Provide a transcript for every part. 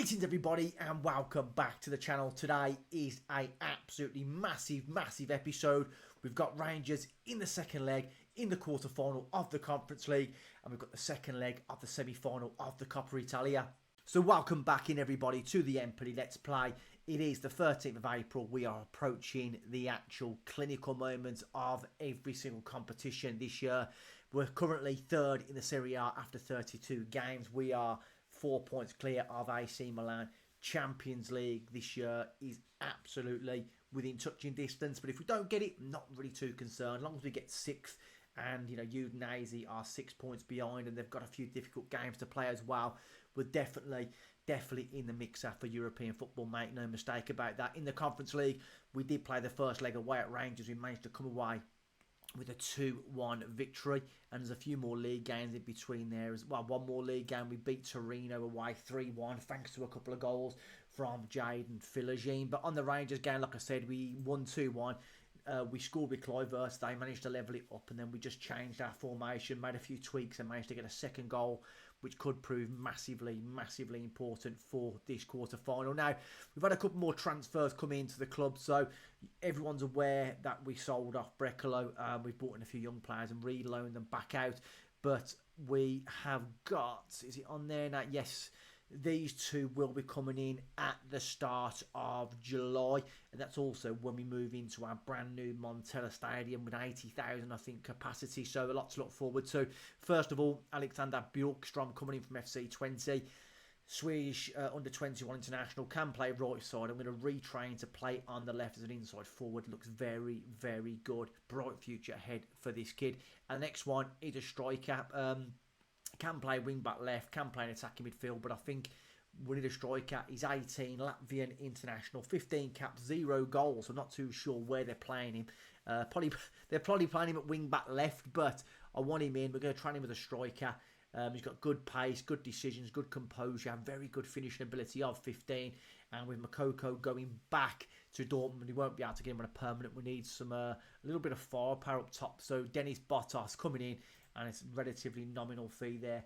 Greetings everybody and welcome back to the channel. Today is a absolutely massive episode. We've got Rangers in the second leg in the quarter-final of the Conference League, and we've got the second leg of the semi-final of the Coppa Italia. So welcome back in everybody to the Empoli Let's Play. It is the 13th of April. We are approaching the actual clinical moments of every single competition this year. We're currently third in the Serie A after 32 games. We are 4 points clear of AC Milan. Champions League this year is absolutely within touching distance. But if we don't get it, not really too concerned. As long as we get sixth, and Udinese are 6 points behind, and they've got a few difficult games to play as well. We're definitely in the mixer for European football, make no mistake about that. In the Conference League, we did play the first leg away at Rangers. We managed to come away with a 2-1 victory, and there's a few more league games in between there as well. One more league game, we beat Torino away 3-1 thanks to a couple of goals from Jade and Philogene. But on the Rangers game, like I said, we won 2-1. We scored with Kluivert. They managed to level it up, and then we just changed our formation, made a few tweaks, and managed to get a second goal, which could prove massively important for this quarter-final. Now, we've had a couple more transfers come into the club, so everyone's aware that we sold off Brecalo. We've brought in a few young players and reloaned them back out, but we have got, is it on there now? Yes, these two will be coming in at the start of July, and that's also when we move into our brand new Montella Stadium with 80,000, I think, capacity. So a lot to look forward to. First of all, Alexander Bjorkström coming in from FC20, Swedish under-21 international, can play right side. I'm going to retrain to play on the left as an inside forward. Looks very good. Bright future ahead for this kid. And the next one is a striker. Can play wing-back left, can play an attacking midfield, but I think we need a striker. He's 18, Latvian international, 15 caps, 0 goals. I'm not too sure where they're playing him. They're probably playing him at wing-back left, but I want him in. We're going to train him as a striker. He's got good pace, good decisions, good composure, very good finishing ability of 15. And with Makoko going back to Dortmund, he won't be able to get him on a permanent. We need some a little bit of firepower up top. So Dennis Bottas coming in, and it's a relatively nominal fee there,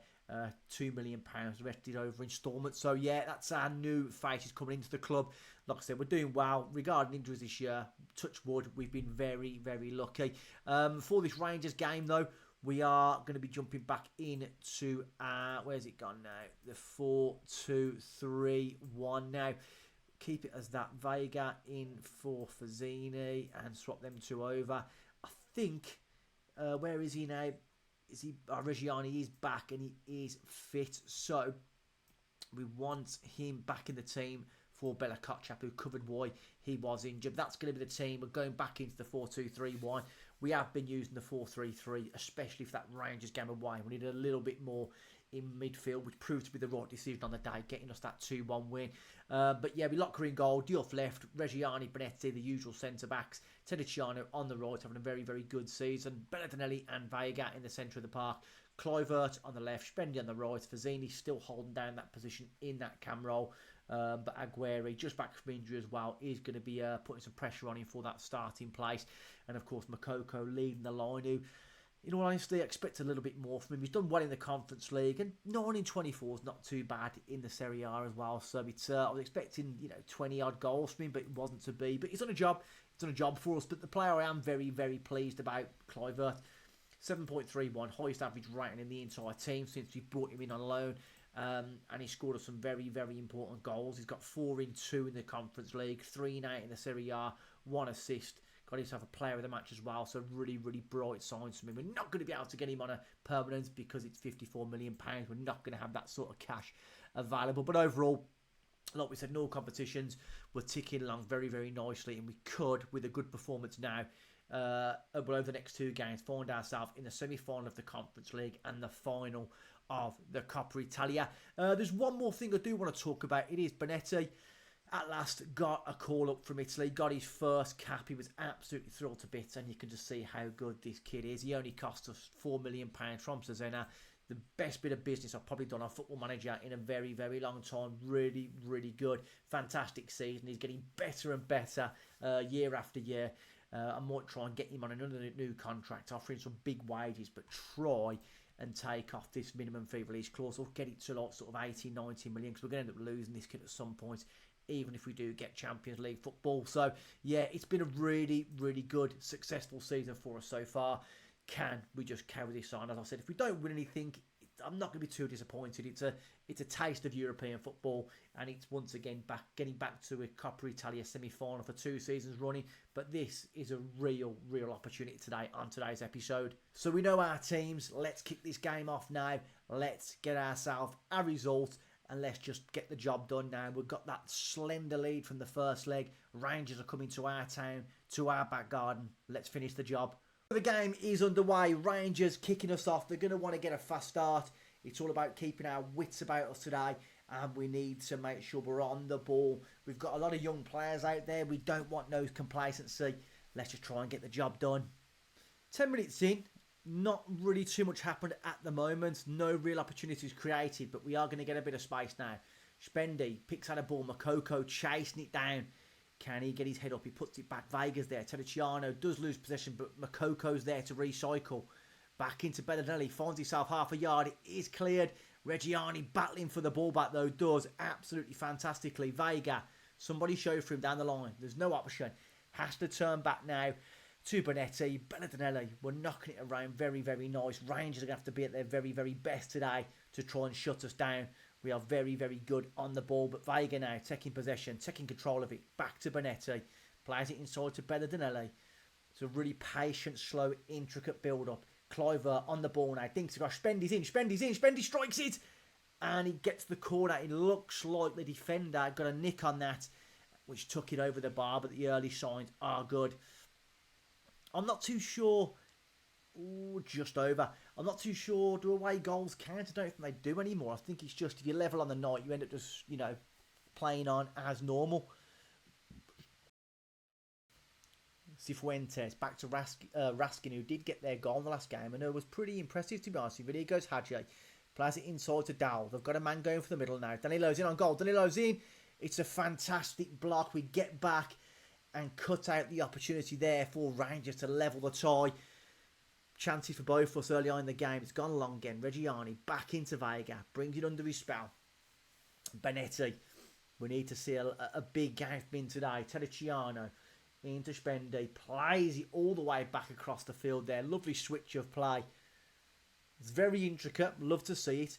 £2 million, vested over instalments. So yeah, that's our new faces coming into the club. Like I said, we're doing well regarding injuries this year. Touch wood, we've been very lucky. For this Rangers game though, we are going to be jumping back into where's it gone now? The 4-2-3-1 now. Keep it as that. Vega in for Fazzini and swap them two over. I think, where is he now? Is he Reggiani is back and he is fit, so we want him back in the team for Bella Kotchap, who covered why he was injured. That's going to be the team. We're going back into the 4-2-3-1. We have been using the 4-3-3, especially for that Rangers game away. We needed a little bit more in midfield, which proved to be the right decision on the day, getting us that 2-1 win. But yeah, we lock her in goal. Diouf left, Reggiani, Bonetti, the usual centre-backs. Tediciano on the right, having a very good season. Belladinelli and Vega in the centre of the park. Kluivert on the left, Spendi on the right. Fazzini still holding down that position in that cam role. But Aguirre, just back from injury as well, is going to be putting some pressure on him for that starting place. And of course, Makoko leading the line, who, in all honesty, I expect a little bit more from him. He's done well in the Conference League, and 9 in 24 is not too bad in the Serie A as well. So it's, I was expecting 20-odd goals from him, but it wasn't to be. But he's done a job. He's done a job for us. But the player I am very pleased about, Kluivert, 7.31, highest average rating in the entire team since we brought him in on loan. And he scored us some very important goals. He's got 4 in 2 in the Conference League, 3 in 8 in the Serie A, 1 assist. Got himself a player of the match as well, so really bright signs from him. We're not going to be able to get him on a permanent because it's £54 million. We're not going to have that sort of cash available. But overall, like we said, in all competitions, we're ticking along very nicely, and we could, with a good performance now, over the next 2 games, find ourselves in the semi-final of the Conference League and the final of the Coppa Italia. There's one more thing I do want to talk about. It is Bonetti. At last got a call up from Italy, got his first cap. He was absolutely thrilled to bits, and you can just see how good this kid is. He only cost us £4 million from Cesena. The best bit of business I've probably done on Football Manager in a very long time. Really good. Fantastic season. He's getting better and better year after year. I might try and get him on another new contract, offering some big wages, but try and take off this minimum fee release clause, or get it to like sort of 80, 90 million, because we're going to end up losing this kid at some point, even if we do get Champions League football. So yeah, it's been a really, really good, successful season for us so far. Can we just carry this on? As I said, if we don't win anything, I'm not going to be too disappointed. It's a taste of European football, and it's once again getting back to a Coppa Italia semi-final for 2 seasons running. But this is a real opportunity today on today's episode. So we know our teams. Let's kick this game off now. Let's get ourselves a result, and let's just get the job done now. We've got that slender lead from the first leg. Rangers are coming to our town, to our back garden. Let's finish the job. The game is underway. Rangers kicking us off. They're going to want to get a fast start. It's all about keeping our wits about us today, and we need to make sure we're on the ball. We've got a lot of young players out there. We don't want no complacency. Let's just try and get the job done. 10 minutes in, not really too much happened at the moment. No real opportunities created, but we are going to get a bit of space now. Spendy picks out a ball. Makoko chasing it down. Can he get his head up? He puts it back. Vega's there. Terriciano does lose possession, but Makoko's there to recycle. Back into Bellinelli. Finds himself half a yard. It is cleared. Reggiani battling for the ball back, though. Does absolutely fantastically. Vega. Somebody show for him down the line. There's no option. Has to turn back now to Bonetti. Bellinelli. We're knocking it around. Very, very nice. Rangers are going to have to be at their very, very best today to try and shut us down. We are very, very good on the ball. But Vega now taking possession, taking control of it. Back to Bonetti. Plays it inside to Bellinelli. It's a really patient, slow, intricate build-up. Cliver on the ball now. Thinks, gosh, Spendy's in. Spendy strikes it. And he gets the corner. It looks like the defender got a nick on that, which took it over the bar. But the early signs are good. I'm not too sure. Ooh, just over. I'm not too sure. Do away goals count? I don't think they do anymore. I think it's just if you level on the night, you end up just, playing on as normal. Cifuentes back to Raskin, who did get their goal in the last game, and it was pretty impressive, to be honest with you. But here goes Hadji. Plays it inside to Dowell. They've got a man going for the middle now. Danilo's in on goal. Danilo's in. It's a fantastic block. We get back and cut out the opportunity there for Rangers to level the tie. Chances for both of us early on in the game. It's gone long again. Reggiani back into Vega. Brings it under his spell. Bonetti. We need to see a big game from today. Terriciano into Spendy. Plays it all the way back across the field there. Lovely switch of play. It's very intricate. Love to see it.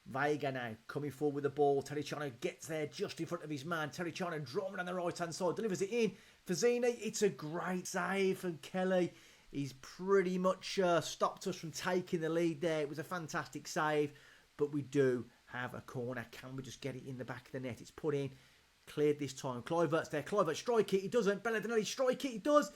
Vega now coming forward with the ball. Terriciano gets there just in front of his man. Terriciano drawing on the right hand side. Delivers it in. Fazzini. It's a great save from Kelly. He's pretty much stopped us from taking the lead there. It was a fantastic save, but we do have a corner. Can we just get it in the back of the net? It's put in, cleared this time. Kluivert's there. Kluivert strike it. He doesn't. Bellinelli strike it. He does.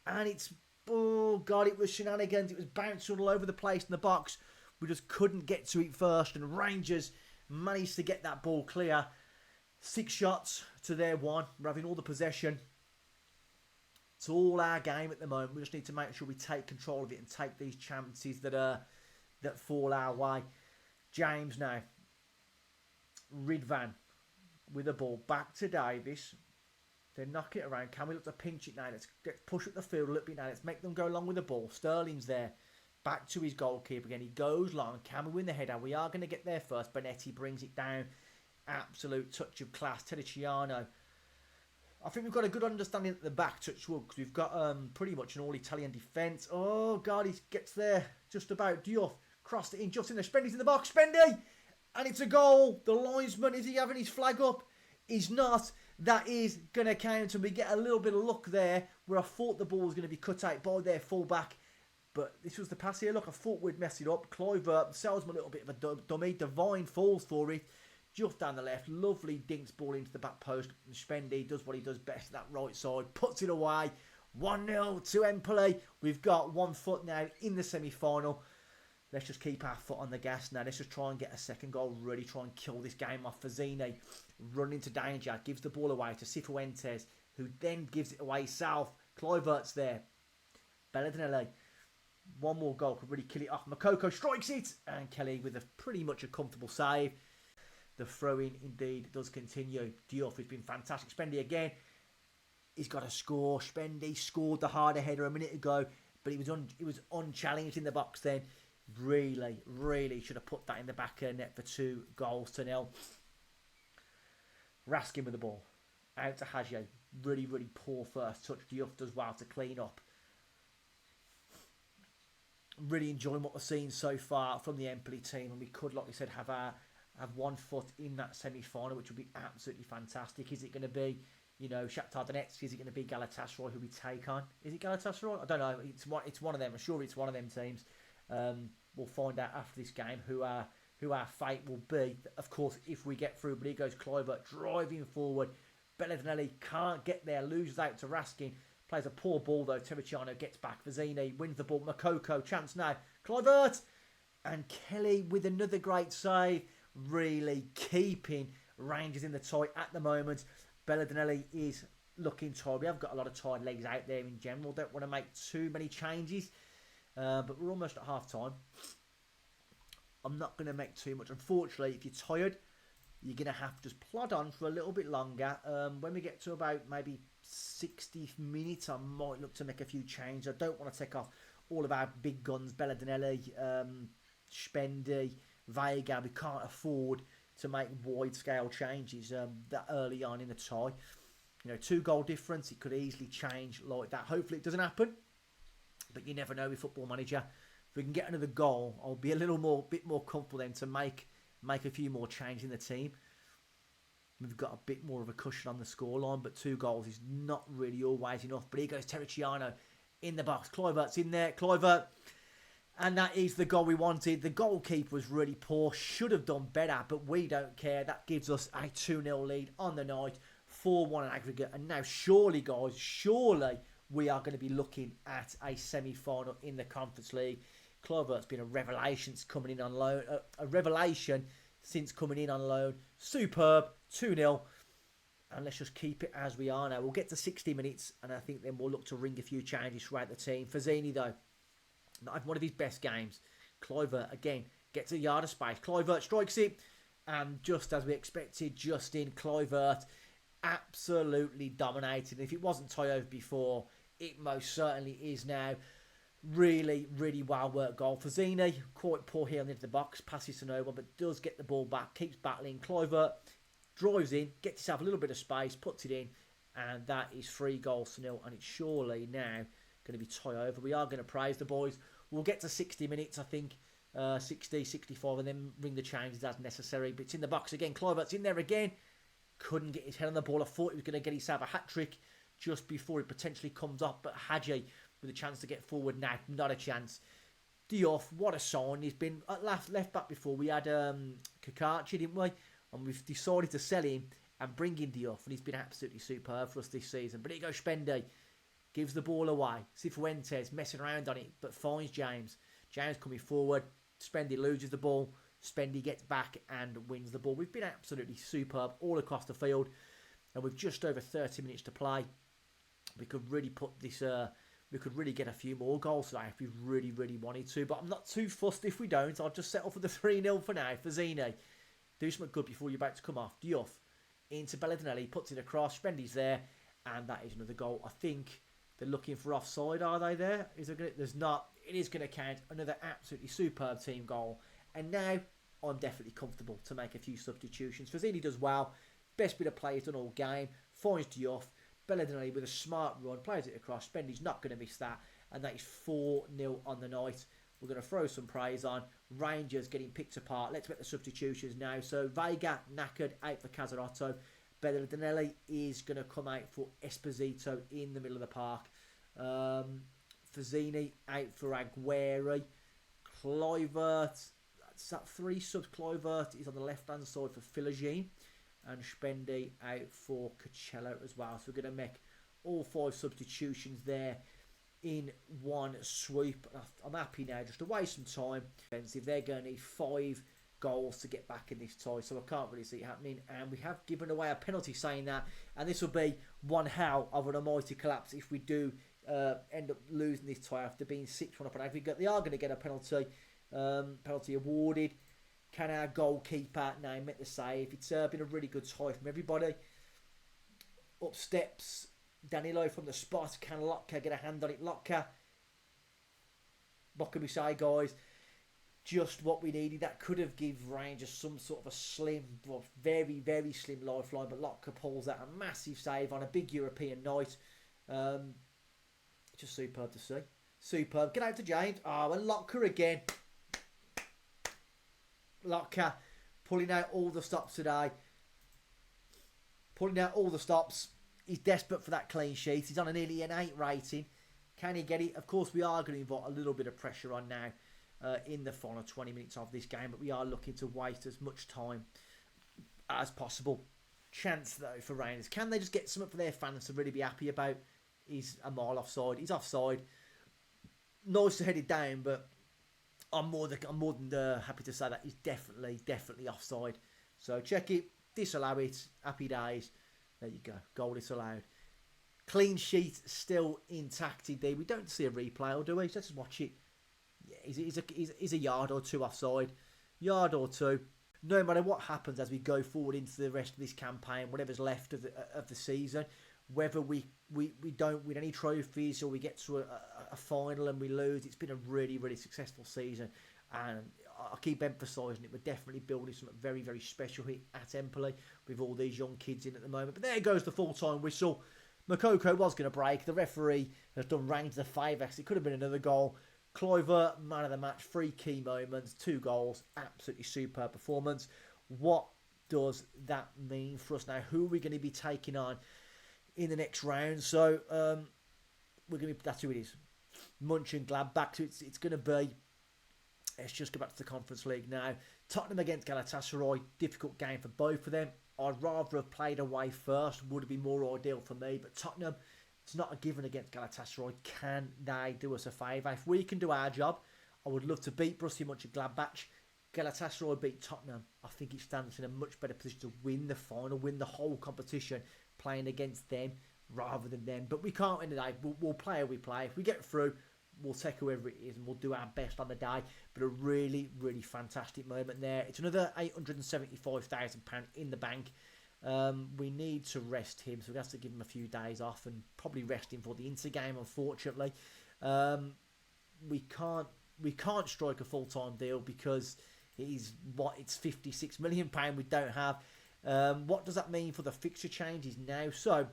And it's, oh God, it was shenanigans. It was bouncing all over the place in the box. We just couldn't get to it first, and Rangers managed to get that ball clear. 6 shots to their 1. We're having all the possession. It's all our game at the moment. We just need to make sure we take control of it and take these chances that fall our way. James now. Ridvan with the ball. Back to Davis. They knock it around. Can we look to pinch it now? Let's push up the field a little bit now. Let's make them go along with the ball. Sterling's there. Back to his goalkeeper again. He goes long. Can we win the header? We are going to get there first. Bonetti brings it down. Absolute touch of class. Terriciano. I think we've got a good understanding at the back, touchwood, because we've got pretty much an all-Italian defence. Oh, God, he gets there just about. Diouf crossed it in, just in there. Spendy's in the box. Spendy! And it's a goal. The linesman, is he having his flag up? He's not. That is going to count, and we get a little bit of luck there, where I thought the ball was going to be cut out by their full-back. But this was the pass here. Look, I thought we'd mess it up. Kluivert sells him a little bit of a dummy. Divine falls for it. Just down the left, lovely dinks ball into the back post. And Spendy does what he does best at that right side, puts it away. 1-0 to Empoli. We've got 1 foot now in the semi-final. Let's just keep our foot on the gas now. Let's just try and get a second goal. Really try and kill this game off. Fazzini running into danger, gives the ball away to Cifuentes, who then gives it away south. Kluivert's there. Bellinelli. 1 more goal could really kill it off. Makoko strikes it, and Kelly with pretty much a comfortable save. The throw-in indeed does continue. Diouf has been fantastic. Spendy again. He's got a score. Spendy scored the harder header a minute ago, but he was unchallenged in the box then. Really should have put that in the back of the net for 2-0. Raskin with the ball. Out to Hagi. Really poor first touch. Diouf does well to clean up. Really enjoying what we're seeing so far from the Empoli team, and we could, like we said, have 1 foot in that semi-final, which would be absolutely fantastic. Is it going to be, you know, Shakhtar Donetsk? Is it going to be Galatasaray who we take on? Is it Galatasaray? I don't know. It's one of them. I'm sure it's one of them teams. We'll find out after this game who our fate will be. Of course, if we get through. But here goes Kluivert driving forward. Bellinelli can't get there. Loses out to Raskin. Plays a poor ball though. Terracciano gets back. Fazzini wins the ball. Makoko, chance now. Kluivert! And Kelly with another great save. Really keeping Rangers in the tie at the moment. Bellinelli is looking tired. We have got a lot of tired legs out there in general. Don't want to make too many changes. But we're almost at half time. I'm not going to make too much. Unfortunately, if you're tired, you're going to have to just plod on for a little bit longer. When we get to about maybe 60 minutes, I might look to make a few changes. I don't want to take off all of our big guns. Bellinelli, Spendi, Vega. We can't afford to make wide-scale changes that early on in the tie. You know, 2-goal difference. It could easily change like that. Hopefully it doesn't happen. But you never know with Football Manager. If we can get another goal, I'll be a bit more comfortable then to make a few more changes in the team. We've got a bit more of a cushion on the scoreline, but 2 goals is not really always enough. But here goes Terracciano in the box. Kluivert's in there. Kluivert. And that is the goal we wanted. The goalkeeper was really poor. Should have done better, but we don't care. That gives us a 2-0 lead on the night. 4-1 in aggregate. And now surely, guys, we are going to be looking at a semi-final in the Conference League. Kluivert's been a revelation since coming in on loan. Superb. 2-0. And let's just keep it as we are now. We'll get to 60 minutes, and I think then we'll look to ring a few changes throughout the team. Fazzini, though, not having one of his best games. Kluivert, again, gets a yard of space. Kluivert strikes it. And just as we expected, Justin Kluivert absolutely dominated. If it wasn't tie over before, it most certainly is now. Really well worked goal. Fazzini, quite poor here on the edge of the box. Passes to no one, but does get the ball back. Keeps battling. Kluivert drives in, gets himself a little bit of space, puts it in. And that is 3-0. And it's surely now going to be tie over. We are going to praise the boys. We'll get to 60 minutes, I think. 60, 65, and then ring the changes as necessary. But it's in the box again. Kluivert's in there again. Couldn't get his head on the ball. I thought he was going to get himself a hat-trick just before it potentially comes up. But Hagi with a chance to get forward now. Not a chance. Diouf, what a sign. He's been at left back before. We had Kakachi, didn't we? And we've decided to sell him and bring in Diouf. And he's been absolutely superb for us this season. But here goes Spendi. Gives the ball away. Cifuentes messing around on it, but finds James. James coming forward. Spendi loses the ball. Spendi gets back and wins the ball. We've been absolutely superb all across the field. And with just over 30 minutes to play, we could really put this... we could really get a few more goals today if we really wanted to. But I'm not too fussed if we don't. I'll just settle for the 3-0 for now. Fazzini, do something good before you're about to come off. Diouf into Bellinelli, puts it across. Spendi's there. And that is another goal. I think they're looking for offside, are they there? There's not. It is going to count. Another absolutely superb team goal. And now I'm definitely comfortable to make a few substitutions. Fazzini does well. Best bit of play he's done all game. Finds Diouf. Bellinelli with a smart run. Plays it across. Spendi's not going to miss that. And that is 4-0 on the night. We're going to throw some praise on. Rangers getting picked apart. Let's make the substitutions now. So Vega knackered, out for Casarotto. Bellinelli is going to come out for Esposito in the middle of the park. Fazzini out for Aguero. Kluivert, that's that 3 subs. Kluivert is on the left hand side for Philogene. And Spendi out for Coachella as well. So we're going to make all 5 substitutions there in one sweep. I'm happy now just to waste some time. If they're going to need 5 goals to get back in this tie, so I can't really see it happening. And we have given away a penalty saying that, and this will be one hell of an almighty collapse if we do end up losing this tie after being 6-1 up on aggregate. They are going to get a penalty awarded. Can our goalkeeper now make the save? It's been a really good tie from everybody. Up steps Danilo from the spot. Can Lotka get a hand on it? Lotka, what can we say, guys? just what we needed. That could have given Rangers some sort of a slim, well, very, very slim lifeline, but Lotka pulls out a massive save on a big European night. Just superb to see. Superb. Get out to James. Oh, and Lotka again. Lotka pulling out all the stops today. Pulling out all the stops. He's desperate for that clean sheet. He's on a nearly an 8 rating. Can he get it? Of course, we are going to invite a little bit of pressure on now in the final 20 minutes of this game, but we are looking to waste as much time as possible. Chance, though, for Rangers. Can they just get something for their fans to really be happy about? He's a mile offside. He's offside. Nice to head it down, but I'm more than happy to say that he's definitely offside. So check it, disallow it, happy days. There you go, goal disallowed. Clean sheet still intact indeed. We don't see a replay, or do we? Let's just watch it. Yeah, he's a yard or two offside. Yard or two. No matter what happens as we go forward into the rest of this campaign, whatever's left of the season, whether we don't win any trophies or we get to a final and we lose, it's been a really, really successful season. And I keep emphasising it. We're definitely building something very, very special here at Empoli with all these young kids in at the moment. But there goes the full-time whistle. Makoko was going to break. The referee has done Rangers a favour. It could have been another goal. Kluivert, man of the match, 3 key moments, 2 goals, absolutely superb performance. What does that mean for us now? Who are we going to be taking on in the next round? So we're going to be, that's who it is. Mönchengladbach. So it's going to be. Let's just go back to the Conference League now. Tottenham against Galatasaray. Difficult game for both of them. I'd rather have played away first. Would have been more ideal for me. But Tottenham, it's not a given against Galatasaray. Can they do us a favour? If we can do our job, I would love to beat Borussia Mönchengladbach. Galatasaray beat Tottenham. I think it stands in a much better position to win the final, win the whole competition, playing against them rather than them. But we can't win the day. We'll play how we play. If we get through, we'll take whoever it is and we'll do our best on the day. But a really, really fantastic moment there. It's another £875,000 in the bank. We need to rest him, so we have to give him a few days off and probably rest him for the Inter game, unfortunately. We can't strike a full-time deal because it's £56 million we don't have. What does that mean for the fixture changes now? So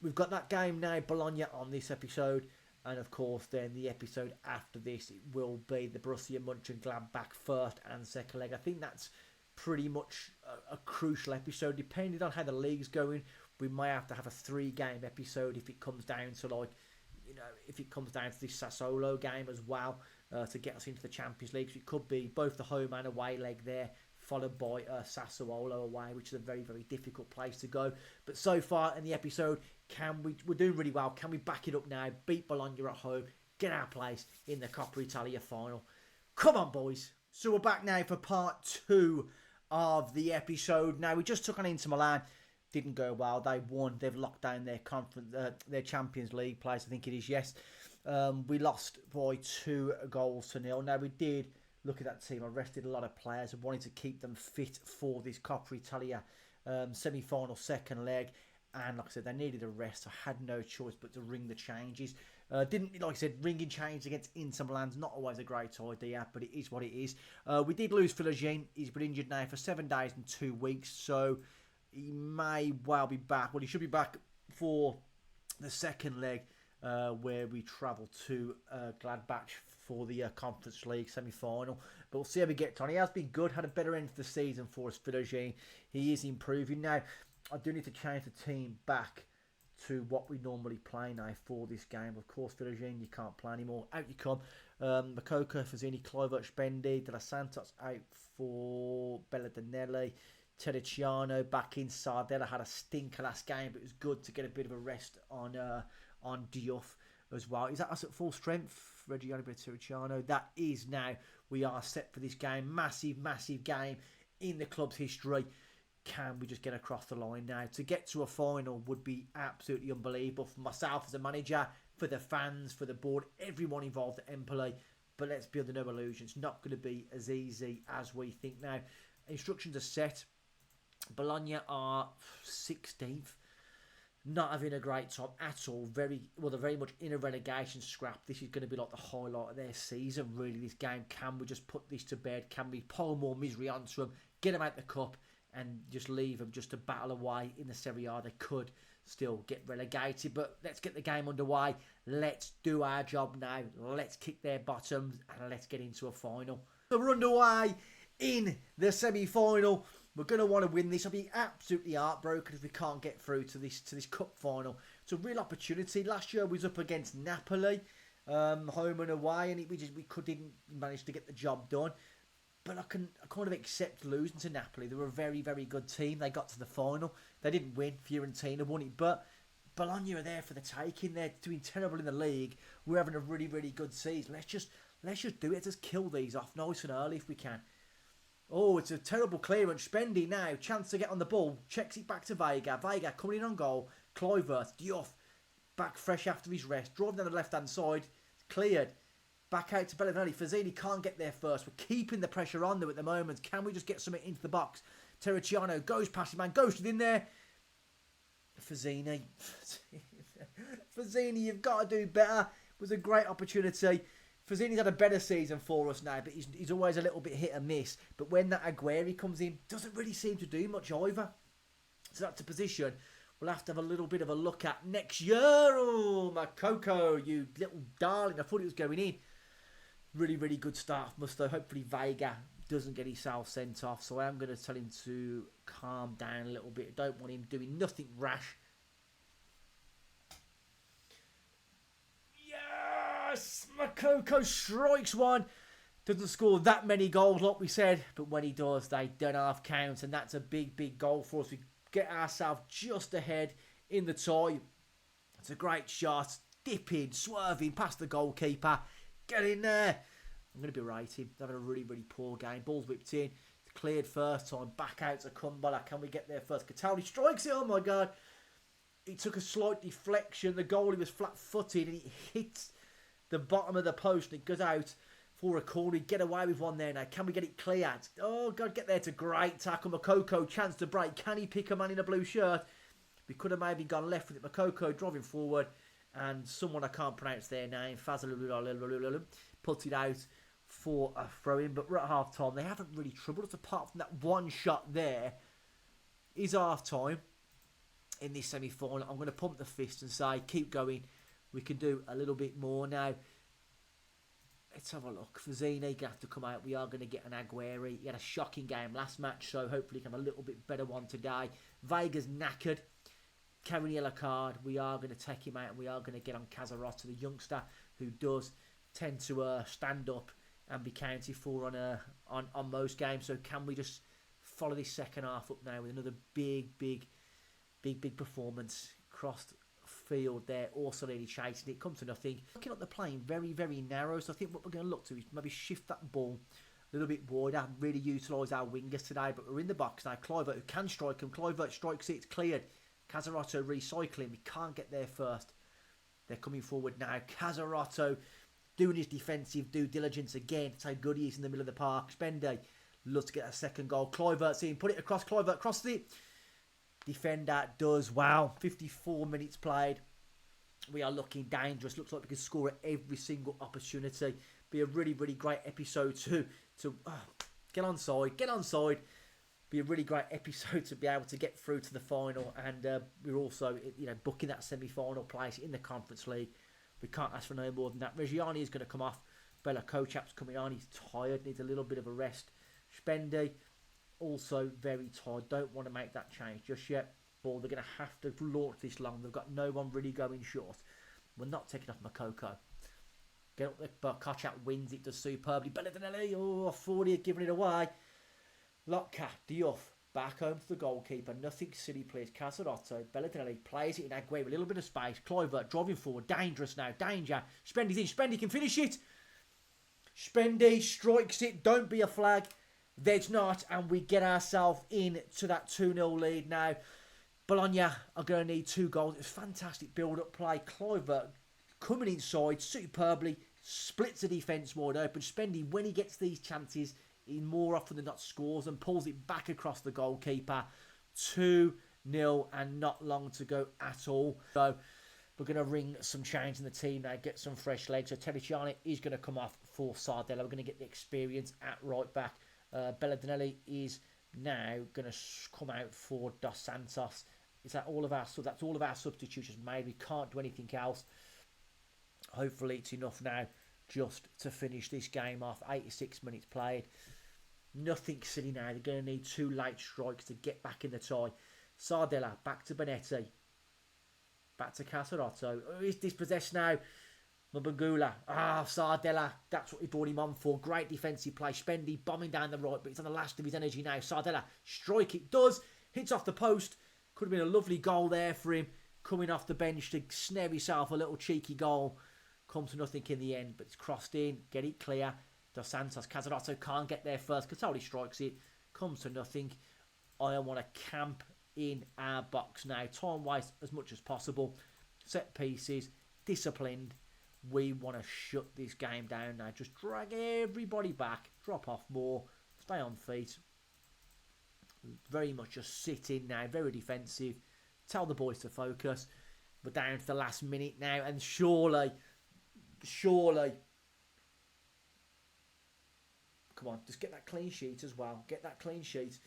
we've got that game now, Bologna, on this episode. And of course, then the episode after this, it will be the Borussia Mönchengladbach first and second leg. I think that's pretty much a crucial episode. Depending on how the league's going, we might have to have a 3-game episode if it comes down to if it comes down to this Sassuolo game as well to get us into the Champions League. So it could be both the home and away leg there, followed by Sassuolo away, which is a very, very difficult place to go. But so far in the episode, we're doing really well. Can we back it up now? Beat Bologna at home, get our place in the Coppa Italia final. Come on, boys. So we're back now for part 2 of the episode. Now, we just took on Inter Milan. Didn't go well. They won. They've locked down their their Champions League place, I think it is, yes. We lost by 2-0. Now, we did look at that team. I rested a lot of players. I wanted to keep them fit for this Coppa Italia semi-final second leg. And like I said, they needed a rest. I had no choice but to ring the changes. Like I said, ringing changes against Inter Milan's not always a great idea, but it is what it is. We did lose Philogene. He's been injured now for 7 days and 2 weeks, so he may well be back. Well, he should be back for the second leg, where we travel to Gladbach for the Conference League semi-final. But we'll see how we get on. He has been good, had a better end to the season for us, Philogene. He is improving now. I do need to change the team back to what we normally play now for this game. Of course, Philogene, you can't play anymore. Out you come. Makoko, Fazzini, Kluivert, Spendi, De La Santos out for Belladinelli. Terriciano back inside. Della had a stinker last game, but it was good to get a bit of a rest on Diouf as well. Is that us at full strength? Reggiano, Terriciano. That is now. We are set for this game. Massive, massive game in the club's history. Can we just get across the line now? To get to a final would be absolutely unbelievable for myself as a manager, for the fans, for the board, everyone involved at Empoli. But let's be under no illusions. Not going to be as easy as we think now. Instructions are set. Bologna are 16th. not having a great time at all. They're very much in a relegation scrap. This is going to be like the highlight of their season, really, this game. Can we just put this to bed? Can we pour more misery onto them, get them out the cup, and just leave them just to battle away in the Serie A? They could still get relegated, but let's get the game underway. Let's do our job now. Let's kick their bottoms, and let's get into a final. So we're underway in the semi-final. We're going to want to win this. I'll be absolutely heartbroken if we can't get through to this cup final. It's a real opportunity. Last year we was up against Napoli, home and away, and we didn't manage to get the job done. But I kind of accept losing to Napoli. They were a very, very good team. They got to the final. They didn't win. Fiorentina won it, but Bologna are there for the taking. They're doing terrible in the league. We're having a really, really good season. Let's just do it. Just kill these off nice and early if we can. Oh, it's a terrible clearance. Spendy now. Chance to get on the ball. Checks it back to Vega. Vega coming in on goal. Kluivert. Diouf. Back fresh after his rest. Driving down the left-hand side. Cleared. Back out to Bellinelli. Fazzini can't get there first. We're keeping the pressure on them at the moment. Can we just get something into the box? Terracciano goes past him, man. Ghosted in there. Fazzini. Fazzini, you've got to do better. It was a great opportunity. Fazzini's had a better season for us now, but he's always a little bit hit and miss. But when that Aguero comes in, doesn't really seem to do much either. So that's a position we'll have to have a little bit of a look at next year. Oh, Makoko, you little darling. I thought it was going in. Really, really good start from us, though. Hopefully Vega doesn't get himself sent off. So I am going to tell him to calm down a little bit. I don't want him doing nothing rash. Yes! Makoko strikes one. Doesn't score that many goals like we said, but when he does, they don't half count, and that's a big, big goal for us. We get ourselves just ahead in the tie. It's a great shot. Dipping, swerving past the goalkeeper. Get in there. I'm going to berate him. He's having a really, really poor game. Ball's whipped in. It's cleared first time. Back out to Kumbala. Can we get there first? Cataldi strikes it. Oh, my God. He took a slight deflection. The goalie was flat-footed, and he hits the bottom of the post, and it goes out for a corner. Get away with one there now. Can we get it cleared? Oh, God, get there. It's a great tackle. Makoko, chance to break. Can he pick a man in a blue shirt? We could have maybe gone left with it. Makoko driving forward, and someone I can't pronounce their name, Fazalulululululul, puts it out for a throw-in. But we're at half-time. They haven't really troubled us apart from that one shot there. Is half-time in this semi-final. I'm going to pump the fist and say, keep going. We can do a little bit more now. Let's have a look. Fazzini going to have to come out. We are going to get an Aguero. He had a shocking game last match, so hopefully he can have a little bit better one today. Vega's knackered. Carrying a yellow card. We are going to take him out, and we are going to get on Casarotta, the youngster, who does tend to stand up and be counted for on most games. So can we just follow this second half up now with another big performance? Crossed field there, also really chasing it, come to nothing. Looking at the plane, very, very narrow, so I think what we're going to look to is maybe shift that ball a little bit wider, really utilise our wingers today, but we're in the box now. Kluivert, who can strike him, Kluivert strikes it, it's cleared. Casarotta recycling, we can't get there first. They're coming forward now. Casarotta doing his defensive due diligence again. That's how good he is in the middle of the park. Spendy loves to get a second goal. Kluivert's in, put it across, Kluivert crosses it. Defender does. Wow, 54 minutes played. We are looking dangerous. Looks like we can score at every single opportunity. Be a really, really great episode to get onside. Be a really great episode to be able to get through to the final, and we're also booking that semi-final place in the Conference League. We can't ask for no more than that. Reggiani is going to come off. Bella Kocap's coming on. He's tired, needs a little bit of a rest. Spendy also very tired. Don't want to make that change just yet. Or they're going to have to launch this long. They've got no one really going short. We're not taking off Makoko. Get up there, but Kocap wins it, does superbly. Bellinelli, I thought he had given it away. Lotka, Diouf, back home to the goalkeeper. Nothing silly plays. Casarotta, Bellinelli plays it in Aguero. A little bit of space. Kluivert driving forward. Dangerous now. Danger. Spendy's in. Spendy can finish it. Spendy strikes it. Don't be a flag. There's not, and we get ourselves in to that 2-0 lead now. Bologna are going to need 2 goals. It's fantastic build-up play. Kluivert coming inside superbly, splits the defence wide open. Spendy, when he gets these chances, he more often than not scores and pulls it back across the goalkeeper. 2-0 nil and not long to go at all. So we're going to ring some change in the team now, get some fresh legs. So Terriciani is going to come off for Sardella. We're going to get the experience at right back. Belladinelli is now going to come out for Dos Santos. Is that all of our that's all of our substitutions made? We can't do anything else. Hopefully it's enough now just to finish this game off. 86 minutes played. Nothing silly now. They're going to need 2 late strikes to get back in the tie. Sardella back to Bonetti. Back to Casarotto. Is dispossessed now. Mabangula. Sardella. That's what we brought him on for. Great defensive play. Spendy bombing down the right, but it's on the last of his energy now. Sardella. Strike it does. Hits off the post. Could have been a lovely goal there for him. Coming off the bench to snare himself a little cheeky goal. Comes to nothing in the end, but it's crossed in. Get it clear. Dos Santos. Casarotto can't get there first. Catoli strikes it. Comes to nothing. I want to camp in our box now. Time waste as much as possible. Set pieces. Disciplined. We want to shut this game down now. Just drag everybody back. Drop off more. Stay on feet. Very much just sit in now. Very defensive. Tell the boys to focus. We're down to the last minute now. And surely. Come on. Just get that clean sheet as well. Get that clean sheet.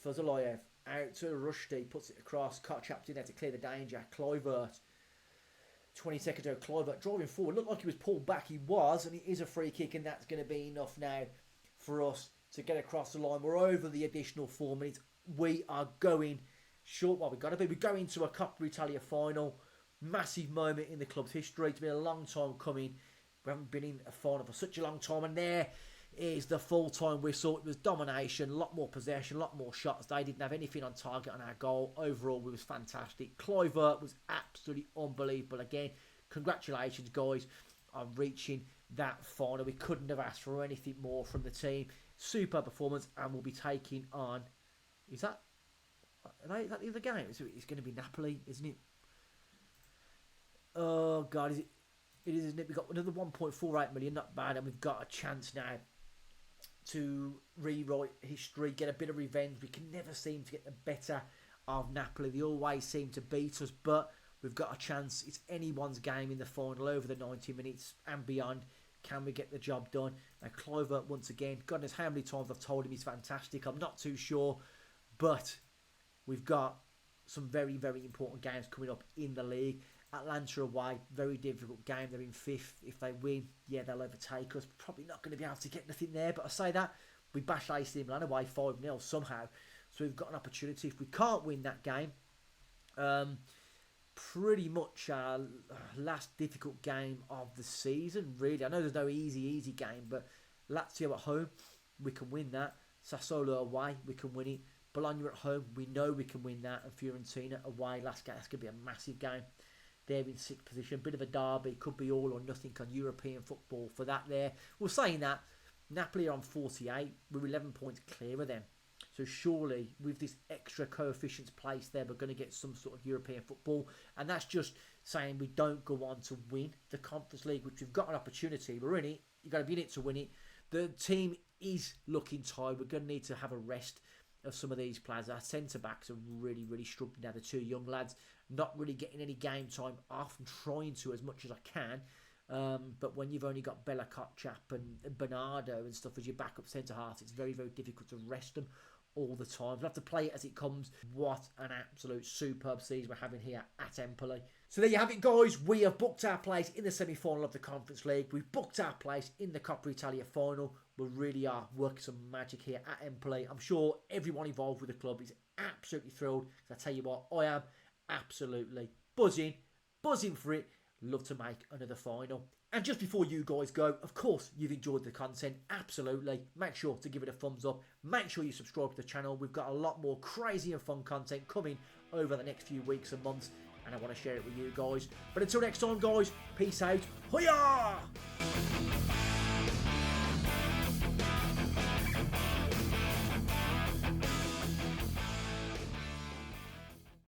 Fuzalayev. Out to Rushdie. Puts it across. Kotchap's in there to clear the danger. Kluivert. 20 seconds ago, Kluivert driving forward. Looked like he was pulled back. He was. And it is a free kick. And that's going to be enough now for us to get across the line. We're over the additional 4 minutes. We are going short. Well, we've got to be. We're going to a Coppa Italia final. Massive moment in the club's history. It's been a long time coming. We haven't been in a final for such a long time. And there is the full-time whistle. It was domination. A lot more possession. A lot more shots. They didn't have anything on target on our goal. Overall, it was fantastic. Kluivert was absolutely unbelievable. Again, congratulations, guys, on reaching that final. We couldn't have asked for anything more from the team. Super performance, and we'll be taking on. Is that the other game? It's going to be Napoli, isn't it? Oh God, is it? It is, isn't it? We've got another 1.48 million, not bad, and we've got a chance now to rewrite history, get a bit of revenge. We can never seem to get the better of Napoli. They always seem to beat us, but we've got a chance. It's anyone's game in the final over the 90 minutes and beyond. Can we get the job done? And Kluivert, once again, God knows how many times I've told him he's fantastic. I'm not too sure, but we've got some very, very important games coming up in the league. Atlanta away, very difficult game. They're in 5th. If they win, yeah, they'll overtake us. Probably not going to be able to get nothing there, but I say that. We bashed AC Milan away 5-0 somehow. So we've got an opportunity. If we can't win that game, pretty much our last difficult game of the season, really. I know there's no easy game, but Lazio at home, we can win that. Sassuolo away, we can win it. Bologna at home, we know we can win that. And Fiorentina away, last game, that's going to be a massive game. They're in 6th position, bit of a derby, could be all or nothing on European football for that there. Well, saying that, Napoli are on 48, we're 11 points clear of them. So surely, with this extra coefficients placed there, we're going to get some sort of European football. And that's just saying we don't go on to win the Conference League, which we've got an opportunity. We're in it. You've got to be in it to win it. The team is looking tired. We're going to need to have a rest of some of these players. Our centre-backs are really, really struggling now. The 2 young lads not really getting any game time off. I'm trying to as much as I can. But when you've only got Bella Kotchap and Bernardo and stuff as your backup centre-halves, it's very, very difficult to rest them all the time. We'll have to play it as it comes. What an absolute superb season we're having here at Empoli. So there you have it, guys. We have booked our place in the semi-final of the Conference League. We've booked our place in the Coppa Italia final. We really are working some magic here at Empoli. I'm sure everyone involved with the club is absolutely thrilled. I tell you what, I am absolutely buzzing for it. Love to make another final. And just before you guys go, of course you've enjoyed the content, absolutely. Make sure to give it a thumbs up. Make sure you subscribe to the channel. We've got a lot more crazy and fun content coming over the next few weeks and months, and I want to share it with you guys. But until next time, guys, peace out. Hoya!